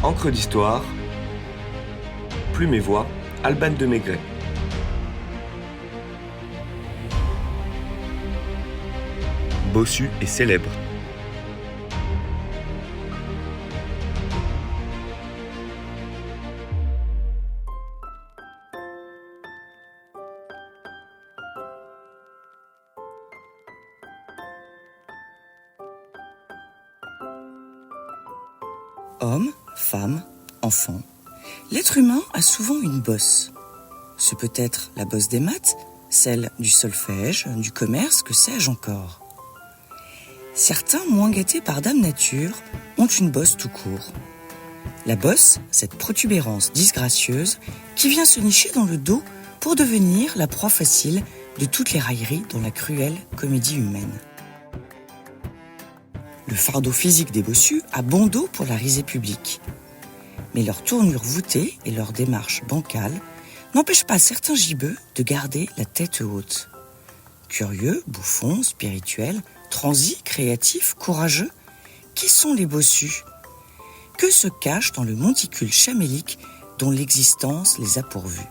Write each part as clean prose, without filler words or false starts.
Encre d'histoire, Plume et Voix, Alban de Maigret. Bossu est célèbre. Homme, femme, enfant, l'être humain a souvent une bosse. Ce peut être la bosse des maths, celle du solfège, du commerce, que sais-je encore. Certains, moins gâtés par Dame Nature, ont une bosse tout court. La bosse, cette protubérance disgracieuse qui vient se nicher dans le dos pour devenir la proie facile de toutes les railleries dans la cruelle comédie humaine. Le fardeau physique des bossus a bon dos pour la risée publique. Mais leur tournure voûtée et leur démarche bancale n'empêchent pas certains gibeux de garder la tête haute. Curieux, bouffons, spirituels, transis, créatifs, courageux, qui sont les bossus ? Que se cache dans le monticule chamélique dont l'existence les a pourvus ?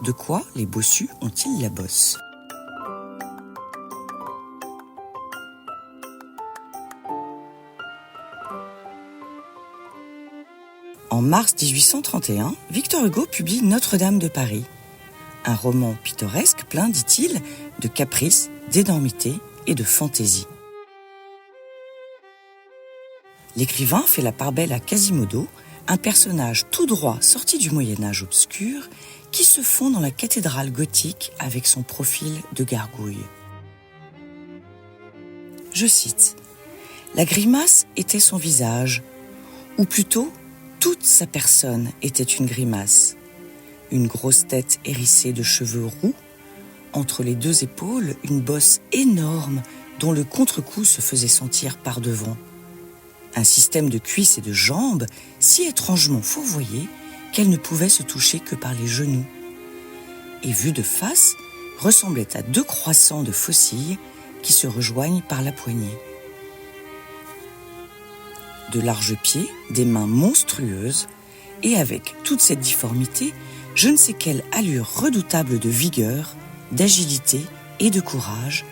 De quoi les bossus ont-ils la bosse ? En mars 1831, Victor Hugo publie Notre-Dame de Paris. Un roman pittoresque plein, dit-il, de caprices, d'énormité et de fantaisie. L'écrivain fait la part belle à Quasimodo, un personnage tout droit sorti du Moyen-Âge obscur qui se fond dans la cathédrale gothique avec son profil de gargouille. Je cite : « La grimace était son visage, ou plutôt toute sa personne était une grimace. Une grosse tête hérissée de cheveux roux, entre les deux épaules une bosse énorme dont le contre-coup se faisait sentir par devant. Un système de cuisses et de jambes si étrangement fourvoyé qu'elle ne pouvait se toucher que par les genoux. Et vue de face, ressemblait à deux croissants de faucilles qui se rejoignent par la poignée. De larges pieds, des mains monstrueuses, et avec toute cette difformité, je ne sais quelle allure redoutable de vigueur, d'agilité et de courage,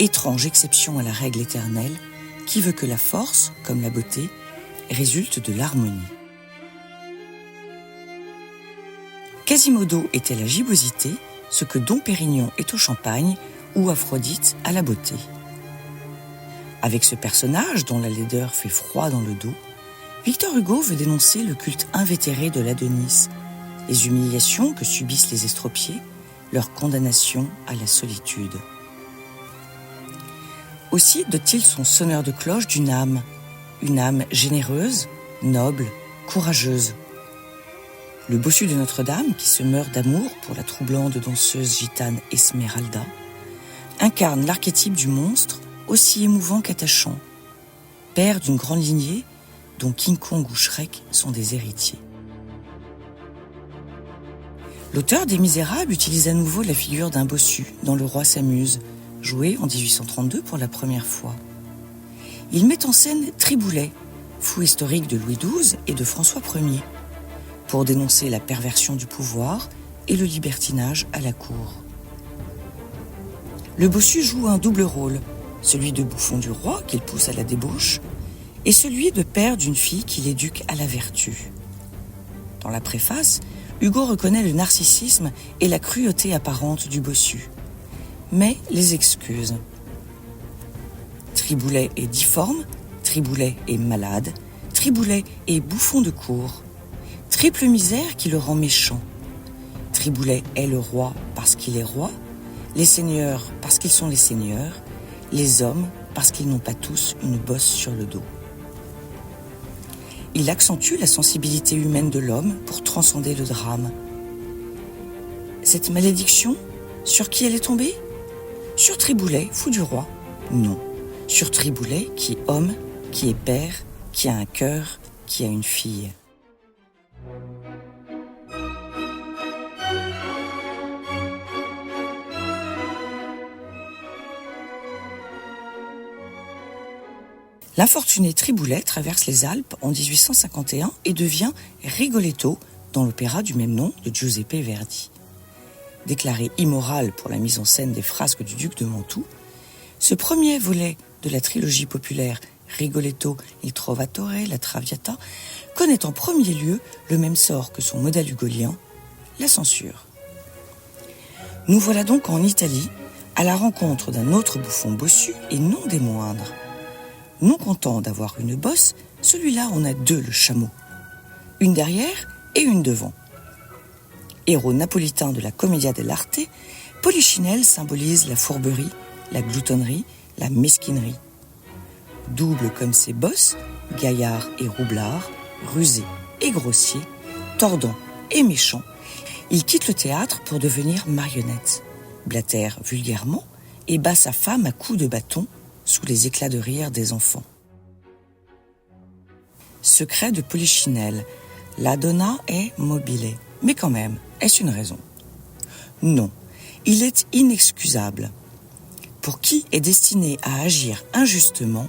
étrange exception à la règle éternelle, qui veut que la force, comme la beauté, résulte de l'harmonie. Quasimodo était la gibbosité, ce que Dom Pérignon est au champagne ou Aphrodite à la beauté. Avec ce personnage dont la laideur fait froid dans le dos, Victor Hugo veut dénoncer le culte invétéré de l'Adonis, les humiliations que subissent les estropiés, leur condamnation à la solitude. Aussi dote-t-il son sonneur de cloche d'une âme généreuse, noble, courageuse. Le bossu de Notre-Dame, qui se meurt d'amour pour la troublante danseuse gitane Esmeralda, incarne l'archétype du monstre aussi émouvant qu'attachant, père d'une grande lignée dont King Kong ou Shrek sont des héritiers. L'auteur des Misérables utilise à nouveau la figure d'un bossu dans Le Roi s'amuse, joué en 1832 pour la première fois. Il met en scène Triboulet, fou historique de Louis XII et de François Ier, pour dénoncer la perversion du pouvoir et le libertinage à la cour. Le bossu joue un double rôle, celui de bouffon du roi qu'il pousse à la débauche, et celui de père d'une fille qu'il éduque à la vertu. Dans la préface, Hugo reconnaît le narcissisme et la cruauté apparente du bossu, mais les excuse. Triboulet est difforme, Triboulet est malade, Triboulet est bouffon de cour. Triple misère qui le rend méchant. Triboulet est le roi parce qu'il est roi, les seigneurs parce qu'ils sont les seigneurs, les hommes parce qu'ils n'ont pas tous une bosse sur le dos. Il accentue la sensibilité humaine de l'homme pour transcender le drame. Cette malédiction, sur qui elle est tombée ? Sur Triboulet, fou du roi ? Non. Sur Triboulet, qui est homme, qui est père, qui a un cœur, qui a une fille. L'infortuné Triboulet traverse les Alpes en 1851 et devient Rigoletto dans l'opéra du même nom de Giuseppe Verdi. Déclaré immoral pour la mise en scène des frasques du duc de Mantoue, ce premier volet de la trilogie populaire Rigoletto, il Trovatore, la Traviata, connaît en premier lieu le même sort que son modèle hugolien, la censure. Nous voilà donc en Italie, à la rencontre d'un autre bouffon bossu et non des moindres. Non content d'avoir une bosse, celui-là en a deux, le chameau. Une derrière et une devant. Héros napolitain de la Commedia dell'arte, Polichinelle symbolise la fourberie, la gloutonnerie, la mesquinerie. Double comme ses bosses, gaillard et roublard, rusé et grossier, tordant et méchant, il quitte le théâtre pour devenir marionnette, blatère vulgairement et bat sa femme à coups de bâton sous les éclats de rire des enfants. Secret de Polichinelle, la donna è mobile. Mais quand même, est-ce une raison? Non, il est inexcusable. Pour qui est destiné à agir injustement,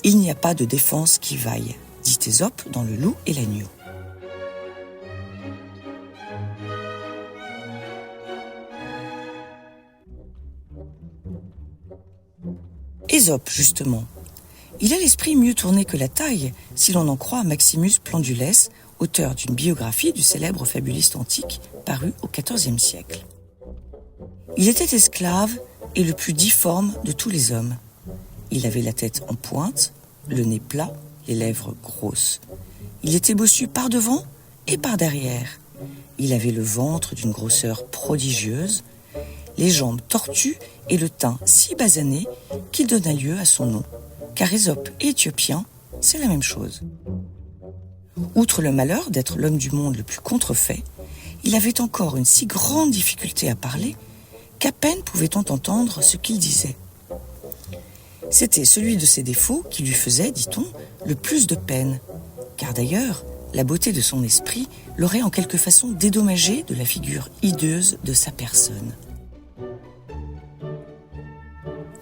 il n'y a pas de défense qui vaille, dit Ésope dans Le Loup et l'agneau. Ésope, justement. Il a l'esprit mieux tourné que la taille, si l'on en croit Maximus Plandulès, auteur d'une biographie du célèbre fabuliste antique paru au XIVe siècle. Il était esclave et le plus difforme de tous les hommes. Il avait la tête en pointe, le nez plat, les lèvres grosses. Il était bossu par devant et par derrière. Il avait le ventre d'une grosseur prodigieuse, les jambes tortues et le teint si basané qu'il donna lieu à son nom, car Ésope et Éthiopien, c'est la même chose. Outre le malheur d'être l'homme du monde le plus contrefait, il avait encore une si grande difficulté à parler qu'à peine pouvait-on entendre ce qu'il disait. C'était celui de ses défauts qui lui faisait, dit-on, le plus de peine, car d'ailleurs, la beauté de son esprit l'aurait en quelque façon dédommagé de la figure hideuse de sa personne.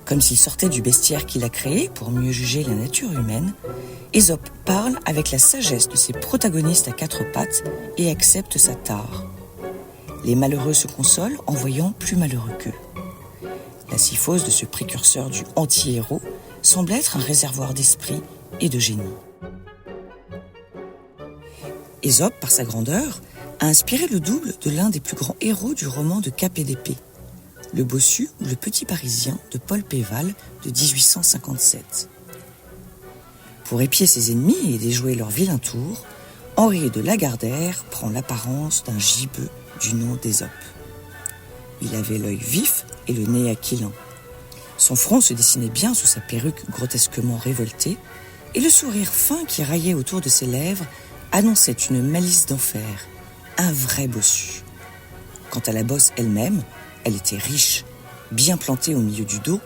Comme s'il sortait du bestiaire qu'il a créé pour mieux juger la nature humaine, Ésope parle avec la sagesse de ses protagonistes à quatre pattes et accepte sa tare. Les malheureux se consolent en voyant plus malheureux qu'eux. La syphose de ce précurseur du anti-héros semble être un réservoir d'esprit et de génie. Ésope, par sa grandeur, a inspiré le double de l'un des plus grands héros du roman de Cap et d'épée, Le Bossu ou le Petit Parisien de Paul Péval de 1857. Pour épier ses ennemis et déjouer leur vilain tour, Henri de Lagardère prend l'apparence d'un gibeux du nom d'Ésope. Il avait l'œil vif et le nez aquilin. Son front se dessinait bien sous sa perruque grotesquement révoltée, et le sourire fin qui raillait autour de ses lèvres annonçait une malice d'enfer, un vrai bossu. Quant à la bosse elle-même, elle était riche, bien plantée au milieu du dos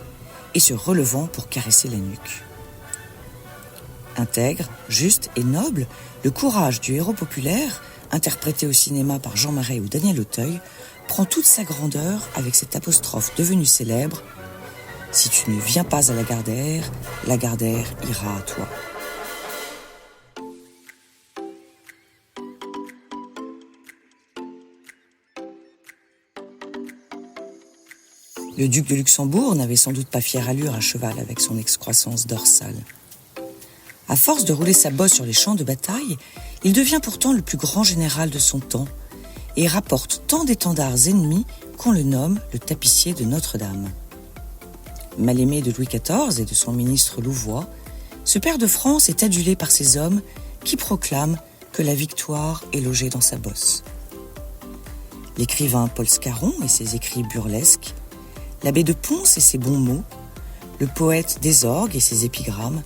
et se relevant pour caresser la nuque. Intègre, juste et noble, le courage du héros populaire, interprété au cinéma par Jean Marais ou Daniel Auteuil, prend toute sa grandeur avec cette apostrophe devenue célèbre « Si tu ne viens pas à Lagardère ira à toi ». Le duc de Luxembourg n'avait sans doute pas fière allure à cheval avec son excroissance dorsale. À force de rouler sa bosse sur les champs de bataille, il devient pourtant le plus grand général de son temps et rapporte tant d'étendards ennemis qu'on le nomme le tapissier de Notre-Dame. Mal aimé de Louis XIV et de son ministre Louvois, ce pair de France est adulé par ses hommes qui proclament que la victoire est logée dans sa bosse. L'écrivain Paul Scarron et ses écrits burlesques, l'abbé de Pons et ses bons mots, le poète Desorgues et ses épigrammes,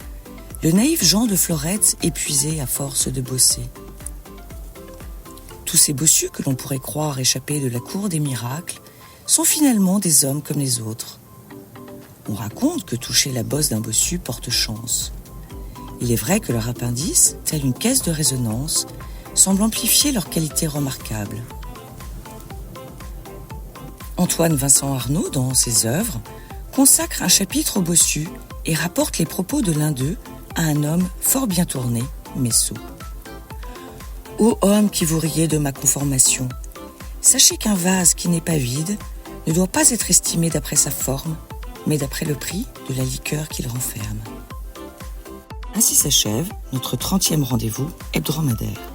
le naïf Jean de Florette épuisé à force de bosser. Tous ces bossus que l'on pourrait croire échappés de la cour des miracles sont finalement des hommes comme les autres. On raconte que toucher la bosse d'un bossu porte chance. Il est vrai que leur appendice, tel une caisse de résonance, semble amplifier leurs qualités remarquables. Antoine Vincent Arnaud, dans ses œuvres, consacre un chapitre aux bossus et rapporte les propos de l'un d'eux, à un homme fort bien tourné, mais sot. Ô homme qui vous riez de ma conformation, sachez qu'un vase qui n'est pas vide ne doit pas être estimé d'après sa forme, mais d'après le prix de la liqueur qu'il renferme. Ainsi s'achève notre 30e rendez-vous hebdomadaire.